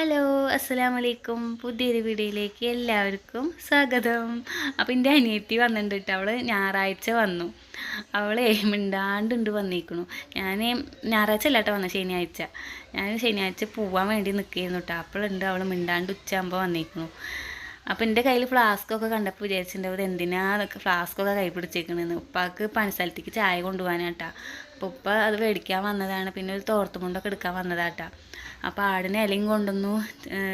Hello അസ്സലാമു അലൈക്കും. പുതിയൊരു വീഡിയോയിലേക്ക് എല്ലാവർക്കും സ്വാഗതം. അപ്പോൾ എൻ്റെ അനിയത്തി വന്നിട്ടുണ്ട് കേട്ടോ. അവൾ ഞായറാഴ്ച വന്നു. അവളെ മിണ്ടാണ്ടുണ്ട് വന്നിരിക്കണു. ഞാൻ ഞായറാഴ്ച അല്ല കേട്ടോ വന്നത്, ശനിയാഴ്ച. ഞാൻ ശനിയാഴ്ച പോവാൻ വേണ്ടി നിൽക്കുകയായിരുന്നു കേട്ടോ. അപ്പോഴുണ്ട് അവൾ മിണ്ടാണ്ട് ഉച്ചയാകുമ്പോൾ വന്നിരിക്കണു. അപ്പോൾ എൻ്റെ കയ്യിൽ ഫ്ലാസ്കൊക്കെ കണ്ടപ്പോൾ വിചാരിച്ചിട്ടുണ്ടാവും എന്തിനാ അതൊക്കെ ഫ്ലാസ്കൊക്കെ കൈ പിടിച്ചേക്കണെന്ന്. ഉപ്പാക്ക് പണിസ്ഥലത്തേക്ക് ചായ കൊണ്ടുപോകാനാട്ടാ. അപ്പോൾ ഉപ്പ അത് മേടിക്കാൻ വന്നതാണ്. പിന്നെ ഒരു തോർത്തുമുണ്ടൊക്കെ എടുക്കാൻ വന്നതാട്ടാ. അപ്പോൾ ആടിനെ ഇലയും കൊണ്ടുവന്നു.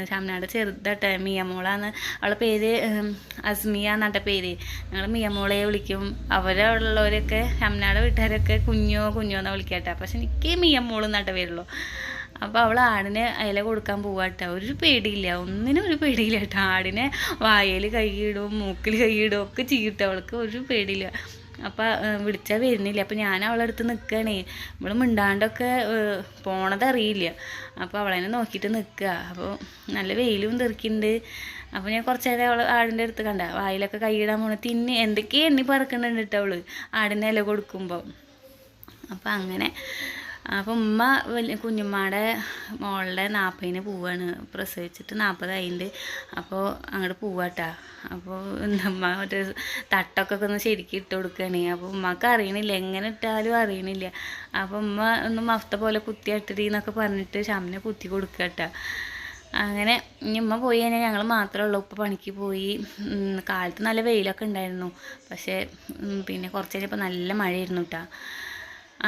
ഷംനാട് ചെറുതാട്ടെ, മിയമോളാന്ന് അവളുടെ പേര്. അസ്മിയ എന്നാട്ടെ പേര്. ഞങ്ങൾ മിയമോളെ വിളിക്കും. അവരുള്ളവരൊക്കെ ഷംനാടെ വീട്ടുകാരൊക്കെ കുഞ്ഞോ കുഞ്ഞോ എന്നാണ് വിളിക്കാട്ടെ. പക്ഷെ എനിക്ക് മിയമോൾ എന്നാട്ടെ പേരുള്ളൂ. അപ്പോൾ അവൾ ആടിനെ ഇല കൊടുക്കാൻ പോവാട്ടോ. ഒരു പേടിയില്ല, ഒന്നിനും ഒരു പേടിയില്ല കേട്ടോ. ആടിനെ വായയിൽ കൈയിടും, മൂക്കിൽ കൈയിടും ഒക്കെ ചെയ്യട്ടെ. അവൾക്ക് ഒരു പേടിയില്ല. അപ്പോൾ വിളിച്ചാൽ വരുന്നില്ല. അപ്പോൾ ഞാൻ അവളുടെ അടുത്ത് നിൽക്കുകയാണേ. നമ്മൾ മിണ്ടാണ്ടൊക്കെ പോണതറിയില്ല. അപ്പോൾ അവളെന്നെ നോക്കിയിട്ട് നിൽക്കുക. അപ്പോൾ നല്ല വെയിലും തെറിക്കുന്നുണ്ട്. അപ്പോൾ ഞാൻ കുറച്ച് നേരം അവൾ ആടിൻ്റെ അടുത്ത് കണ്ട വായിലൊക്കെ കൈയിടാൻ പോണ തിന്നി എന്തൊക്കെയോ എണ്ണി പറക്കുന്നുണ്ട് കേട്ടോ അവൾ ആടിനെ ഇല കൊടുക്കുമ്പോൾ. അപ്പോൾ അങ്ങനെ അപ്പോൾ ഉമ്മ കുഞ്ഞുമ്മയുടെ മോളുടെ 40-ന് പോവാണ്. പ്രസവിച്ചിട്ട് 40 ആയിട്ടുണ്ട്. അപ്പോൾ അങ്ങോട്ട് പോവാട്ടാ. അപ്പോൾ ഉമ്മ മറ്റേ തട്ടൊക്കെ ഒന്ന് ശരിക്കും ഇട്ട് കൊടുക്കുകയാണ്. അപ്പോൾ ഉമ്മക്ക് അറിയണില്ല, എങ്ങനെ ഇട്ടാലും അറിയണില്ല. അപ്പോൾ ഉമ്മ ഒന്ന് മഫ്ത പോലെ കുത്തി ഇട്ടിട്ട് എന്നൊക്കെ പറഞ്ഞിട്ട് ഷംനെ കുത്തി കൊടുക്കട്ടാ. അങ്ങനെ ഇനി ഉമ്മ പോയി കഴിഞ്ഞാൽ ഞങ്ങൾ മാത്രമേ ഉള്ളൂ. ഉപ്പ പണിക്ക് പോയി. കാലത്ത് നല്ല വെയിലൊക്കെ ഉണ്ടായിരുന്നു. പക്ഷേ പിന്നെ കുറച്ച് കഴിഞ്ഞപ്പോൾ നല്ല മഴയായിരുന്നു കേട്ടോ.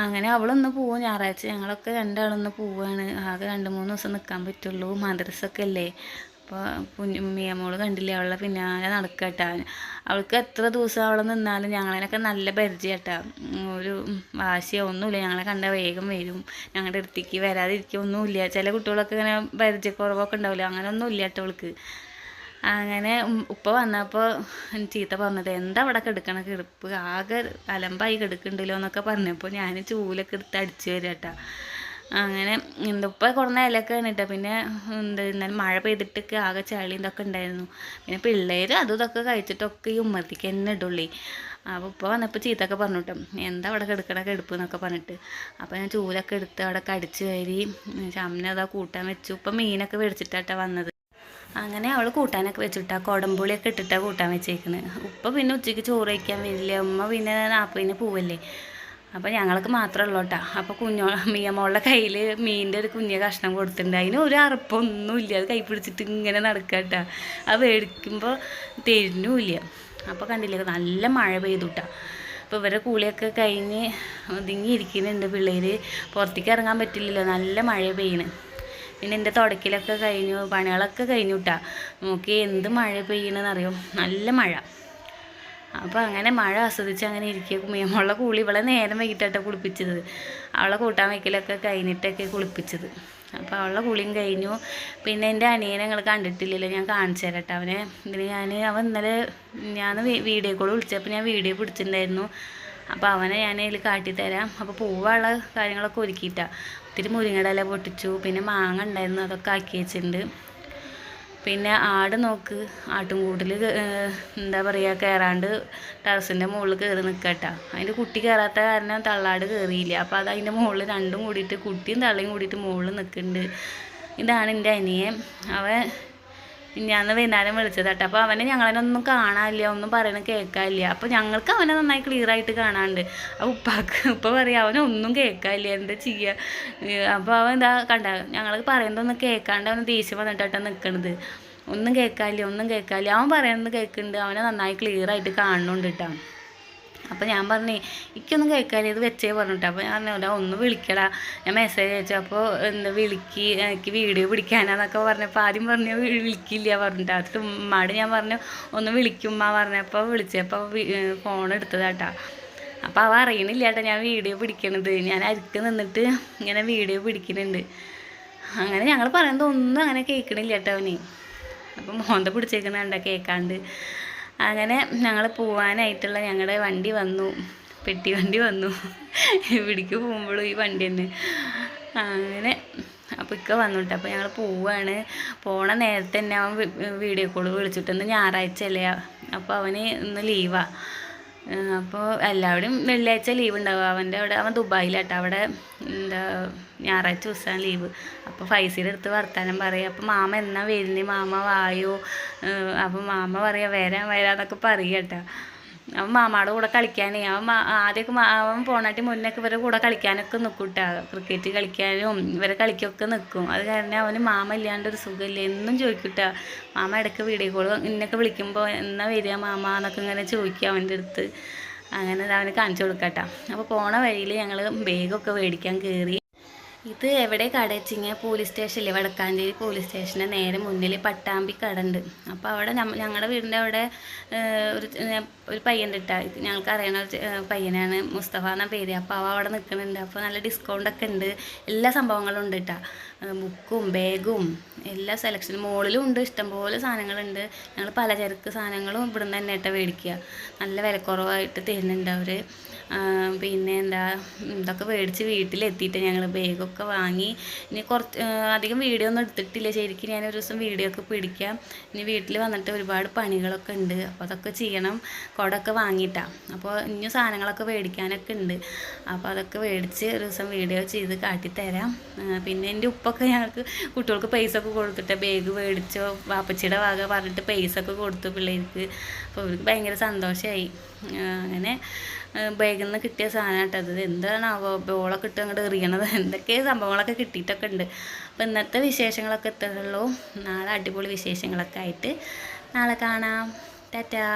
അങ്ങനെ അവളൊന്ന് പോവും. ഞായറാഴ്ച ഞങ്ങളൊക്കെ രണ്ടാളൊന്ന് പോവാണ്. ആകെ 2-3 ദിവസം നിൽക്കാൻ പറ്റുള്ളൂ. മദ്രസൊക്കെ അല്ലേ. അപ്പോൾ മിയമോള് കണ്ടില്ലേ, അവളെ പിന്നാലെ നടക്കട്ടാ. അവൾക്ക് എത്ര ദിവസം അവളെ നിന്നാലും ഞങ്ങളതിനൊക്കെ നല്ല പരിചയട്ടാ. ഒരു വാശിയോ ഒന്നുമില്ല. ഞങ്ങളെ കണ്ടാൽ വേഗം വരും. ഞങ്ങളുടെ അടുത്തേക്ക് വരാതിരിക്കുകയൊന്നുമില്ല. ചില കുട്ടികളൊക്കെ ഇങ്ങനെ പരിചയക്കുറവൊക്കെ ഉണ്ടാവില്ല. അങ്ങനെ ഒന്നും ഇല്ല കേട്ടോ അവൾക്ക്. അങ്ങനെ ഉപ്പ വന്നപ്പോൾ ചീത്ത പറഞ്ഞത്, എന്താ അവിടെ കിടക്കണ കിടപ്പ്, ആകെ അലമ്പായി കിടക്കുന്നുണ്ടല്ലോ എന്നൊക്കെ പറഞ്ഞപ്പോൾ ഞാൻ ചൂലൊക്കെ എടുത്ത് അടിച്ചു വരിക കേട്ടോ. അങ്ങനെ ഉപ്പ കുറഞ്ഞ ഇലയൊക്കെ കേട്ടോ. പിന്നെ എന്നാലും മഴ പെയ്തിട്ടൊക്കെ ആകെ ചളി ഇതൊക്കെ ഉണ്ടായിരുന്നു. പിന്നെ പിള്ളേർ അതും ഇതൊക്കെ കഴിച്ചിട്ടൊക്കെ ഈ ഉമ്മത്തിക്ക് തന്നെ ഇടുള്ളേ. അപ്പോൾ ഉപ്പ വന്നപ്പോൾ ചീത്തൊക്കെ പറഞ്ഞു കേട്ടോ, എന്താ അവിടെ കിടക്കണ കിടപ്പ് എന്നൊക്കെ പറഞ്ഞിട്ട്. അപ്പോൾ ഞാൻ ചൂലൊക്കെ എടുത്ത് അവിടെ കടിച്ച് കയറി ഷംനെ അതാ കൂട്ടാൻ വെച്ചു. ഇപ്പം മീനൊക്കെ മേടിച്ചിട്ടാട്ടോ വന്നത്. അങ്ങനെ അവൾ കൂട്ടാനൊക്കെ വെച്ചിട്ടാ കുടംപുളിയൊക്കെ ഇട്ടിട്ടാണ് കൂട്ടാൻ വെച്ചേക്കുന്നത്. ഉപ്പ പിന്നെ ഉച്ചയ്ക്ക് ചോറ് കഴിക്കാൻ വരില്ല. ഉമ്മ പിന്നെ 40-ന് പോവല്ലേ. അപ്പോൾ ഞങ്ങൾക്ക് മാത്രമേ ഉള്ളൂ കേട്ടോ. അപ്പോൾ മിയമോളുടെ കയ്യിൽ മീനിൻ്റെ ഒരു കുഞ്ഞ കഷ്ണം കൊടുത്തിട്ടുണ്ട്. അതിന് ഒരു അറുപ്പൊന്നുമില്ല. അത് കൈ പിടിച്ചിട്ട് ഇങ്ങനെ നടക്കുക കേട്ടോ. അത് മേടിക്കുമ്പോൾ തരുന്നുമില്ല. അപ്പോൾ കണ്ടില്ലേ നല്ല മഴ പെയ്തു കേട്ടോ. അപ്പോൾ ഇവരുടെ കൂളിയൊക്കെ കഴിഞ്ഞ് ഒതുങ്ങിയിരിക്കുന്നുണ്ട് പിള്ളേർ. പുറത്തേക്ക് ഇറങ്ങാൻ പറ്റില്ലല്ലോ, നല്ല മഴ പെയ്യണ്. പിന്നെ എൻ്റെ തുടക്കലൊക്കെ കഴിഞ്ഞു, പണികളൊക്കെ കഴിഞ്ഞു കേട്ടോ. നോക്കി എന്ത് മഴ പെയ്യണമെന്നറിയോ, നല്ല മഴ. അപ്പോൾ അങ്ങനെ മഴ ആസ്വദിച്ച് അങ്ങനെ ഇരിക്കുക. മിയമോളുടെ കൂളി ഇവളെ നേരം വൈകിട്ടാട്ടോ കുളിപ്പിച്ചത്. അവളെ കൂട്ടാൻ വയ്ക്കലൊക്കെ കഴിഞ്ഞിട്ടൊക്കെ കുളിപ്പിച്ചത്. അപ്പോൾ അവളുടെ കുളിയും കഴിഞ്ഞു. പിന്നെ എൻ്റെ അനിയനെ ഞങ്ങൾ കണ്ടിട്ടില്ലല്ലോ, ഞാൻ കാണിച്ചു തരാം കേട്ടോ. അവൻ ഇന്നലെ ഞാൻ വീഡിയോ കോൾ വിളിച്ചപ്പോൾ ഞാൻ വീഡിയോ പിടിച്ചിട്ടുണ്ടായിരുന്നു. അപ്പോൾ അവനെ ഞാൻ അതിൽ കാട്ടിത്തരാം. അപ്പോൾ പോവാനുള്ള കാര്യങ്ങളൊക്കെ ഒരുക്കിയിട്ടാണ്. ഒത്തിരി മുരിങ്ങയുടെ ഇല പൊട്ടിച്ചു. പിന്നെ മാങ്ങ ഉണ്ടായിരുന്നു, അതൊക്കെ ആക്കി വെച്ചിട്ടുണ്ട്. പിന്നെ ആട് നോക്ക്, ആട്ടുംകൂട്ടിൽ എന്താ പറയുക, കയറാണ്ട് ടെറസിൻ്റെ മുകളിൽ കയറി നിൽക്കട്ടോ. അതിൻ്റെ കുട്ടി കയറാത്ത കാരണം തള്ളാട് കയറിയില്ല. അപ്പോൾ അത് അതിൻ്റെ മുകളിൽ രണ്ടും കൂടിയിട്ട്, കുട്ടിയും തള്ളയും കൂടിയിട്ട് മുകളിൽ നിൽക്കുന്നുണ്ട്. ഇതാണ് എൻ്റെ അനിയൻ. അവൻ ഞാൻ വൈകുന്നേരം വിളിച്ചത് കേട്ടോ. അപ്പോൾ അവനെ ഞങ്ങളതിനൊന്നും കാണാനില്ല, ഒന്നും പറയണത് കേൾക്കാനില്ല. അപ്പോൾ ഞങ്ങൾക്ക് അവനെ നന്നായി ക്ലിയറായിട്ട് കാണാനുണ്ട്. അപ്പോൾ ഉപ്പ പറയാം അവനൊന്നും കേൾക്കാനില്ല, എന്താ ചെയ്യുക. അപ്പോൾ അവൻ എന്താ കണ്ട ഞങ്ങൾ പറയുന്നതൊന്നും കേൾക്കാണ്ട് അവന് ദേഷ്യം വന്നിട്ടാണ് നിൽക്കണത്. ഒന്നും കേൾക്കാനില്ല. അവൻ പറയുന്നത് കേൾക്കുന്നുണ്ട്. അവനെ നന്നായി ക്ലിയറായിട്ട് കാണുന്നുണ്ട് കേട്ടോ. അപ്പോൾ ഞാൻ പറഞ്ഞേ എനിക്കൊന്നും കേൾക്കാനില്ല, ഇത് വെച്ചേ പറഞ്ഞിട്ട്. അപ്പോൾ ഞാൻ പറഞ്ഞില്ല, ഒന്ന് വിളിക്കടാ. ഞാൻ മെസ്സേജ് അയച്ചു. അപ്പോൾ എന്താ എനിക്ക് വീഡിയോ പിടിക്കാനാന്നൊക്കെ പറഞ്ഞപ്പോൾ ആദ്യം പറഞ്ഞു വിളിക്കില്ല പറഞ്ഞിട്ട്. അത് ഉമ്മാട് ഞാൻ പറഞ്ഞു ഒന്ന് വിളിക്കുമ്മ പറഞ്ഞപ്പോൾ വിളിച്ചപ്പോൾ ഫോൺ എടുത്തതാട്ടാ. അപ്പോൾ അവ അറിയണില്ല കേട്ടോ ഞാൻ വീഡിയോ പിടിക്കണത്. ഞാൻ അരിക്ക് നിന്നിട്ട് ഇങ്ങനെ വീഡിയോ പിടിക്കുന്നുണ്ട്. അങ്ങനെ ഞങ്ങൾ പറയുന്നത് ഒന്നും അങ്ങനെ കേൾക്കണില്ല കേട്ടോ അവന്. അപ്പം മോന്ത പിടിച്ചേക്കുന്നുണ്ടോ കേൾക്കാണ്ട്. അങ്ങനെ ഞങ്ങൾ പോവാനായിട്ടുള്ള ഞങ്ങളുടെ വണ്ടി വന്നു, പെട്ടി വണ്ടി വന്നു. ഇവിടേക്ക് പോകുമ്പോഴും ഈ വണ്ടി തന്നെ. അങ്ങനെ അപ്പോൾ ഇക്ക വന്നിട്ട് അപ്പോൾ ഞങ്ങൾ പോവുകയാണ്. പോണ നേരത്തെ തന്നെ അവൻ വീഡിയോ കോൾ വിളിച്ചിട്ട് ഞായറാഴ്ച അല്ലേ. അപ്പോൾ അവന് ഇന്ന് ലീവാണ്. അപ്പോൾ എല്ലാവരും വെള്ളിയാഴ്ച ലീവ് ഉണ്ടാവുക. അവൻ ദുബായിലാട്ടോ. അവിടെ എന്താ ഞായറാഴ്ച ദിവസമാണ് ലീവ്. അപ്പോൾ ഫൈസിയുടെ അടുത്ത് വർത്താനം പറയും. അപ്പോൾ മാമ എന്നാ വരുന്നത്, മാമ വായോ. അപ്പോൾ മാമ പറയാ വരാന്നൊക്കെ പറയും കേട്ടോ. അവൻ മാമാടെ കൂടെ കളിക്കാനേ ആദ്യമൊക്കെ അവൻ പോണാട്ടി മുന്നൊക്കെ ഇവരുടെ കൂടെ കളിക്കാനൊക്കെ നിൽക്കും കേട്ടോ. ക്രിക്കറ്റ് കളിക്കാനും ഇവരെ കളിക്കൊക്കെ നിൽക്കും. അത് കാരണം അവന് മാമ ഇല്ലാണ്ടൊരു സുഖമില്ല, എന്നും ചോദിക്കും കേട്ടോ. മാമ ഇടയ്ക്ക് വീഡിയോ കോൾ ഇന്നൊക്കെ വിളിക്കുമ്പോൾ എന്നാ വരിക മാമ എന്നൊക്കെ ഇങ്ങനെ ചോദിക്കുക അവൻ്റെ അടുത്ത്. അങ്ങനെ അവന് കാണിച്ചു കൊടുക്കാം കേട്ടോ. അപ്പോൾ പോണ വഴിയിൽ ഞങ്ങൾ ബാഗൊക്കെ മേടിക്കാൻ കയറി. ഇത് എവിടെ കട വെച്ചിങ്ങനെ പോലീസ് സ്റ്റേഷനില്ലേ, വടക്കാഞ്ചേരി പോലീസ് സ്റ്റേഷൻ്റെ നേരെ മുന്നിൽ പട്ടാമ്പി കട ഉണ്ട്. അപ്പോൾ അവിടെ ഞങ്ങളുടെ വീടിൻ്റെ അവിടെ ഒരു പയ്യൻ ഇട്ടാ, ഞങ്ങൾക്ക് അറിയണ ഒരു പയ്യനാണ്, മുസ്തഫ എന്ന പേര്. അപ്പോൾ അവ അവിടെ നിൽക്കുന്നുണ്ട്. അപ്പോൾ നല്ല ഡിസ്കൗണ്ടൊക്കെ ഉണ്ട്, എല്ലാ സംഭവങ്ങളും ഉണ്ട് കേട്ടോ. ബുക്കും ബാഗും എല്ലാ സെലക്ഷനും മുകളിലും ഉണ്ട്, ഇഷ്ടംപോലെ സാധനങ്ങളുണ്ട്. ഞങ്ങൾ പലചരക്ക് സാധനങ്ങളും ഇവിടുന്ന് തന്നെ കേട്ടോ മേടിക്കുക. നല്ല വിലക്കുറവായിട്ട് തരുന്നുണ്ട് അവർ. പിന്നെ ഇതൊക്കെ മേടിച്ച് വീട്ടിലെത്തിയിട്ട് ഞങ്ങൾ ബാഗൊക്കെ വാങ്ങി. ഇനി അധികം വീഡിയോ ഒന്നും എടുത്തിട്ടില്ല, ശരിക്കും ഞാനൊരു ദിവസം വീഡിയോ ഒക്കെ പിടിക്കാം. ഇനി വീട്ടിൽ വന്നിട്ട് ഒരുപാട് പണികളൊക്കെ ഉണ്ട്, അപ്പോൾ അതൊക്കെ ചെയ്യണം. കുടമൊക്കെ വാങ്ങിയിട്ടാണ്. അപ്പോൾ ഇനി സാധനങ്ങളൊക്കെ മേടിക്കാനൊക്കെ ഉണ്ട്. അപ്പോൾ അതൊക്കെ മേടിച്ച് ഒരു ദിവസം വീഡിയോ ചെയ്ത് കാട്ടിത്തരാം. പിന്നെ എൻ്റെ ഉപ്പൊക്കെ ഞങ്ങൾക്ക് കുട്ടികൾക്ക് പൈസ ഒക്കെ കൊടുത്തിട്ട് ബാഗ് മേടിച്ചോ വാപ്പച്ചിയുടെ വക പറഞ്ഞിട്ട് പൈസ ഒക്കെ കൊടുത്തു പിള്ളേർക്ക്. അപ്പോൾ അവർക്ക് ഭയങ്കര സന്തോഷമായി. അങ്ങനെ ബാഗിൽ നിന്ന് കിട്ടിയ സാധനം കേട്ടത്. എന്താണാവോ ബോളൊക്കെ ഇട്ട് അങ്ങോട്ട് എറിയണത്, എന്തൊക്കെ സംഭവങ്ങളൊക്കെ കിട്ടിയിട്ടൊക്കെ ഉണ്ട്. അപ്പോൾ ഇന്നത്തെ വിശേഷങ്ങളൊക്കെ എത്തുള്ളൂ. നാളെ അടിപൊളി വിശേഷങ്ങളൊക്കെ ആയിട്ട് നാളെ കാണാം. ടാറ്റാ.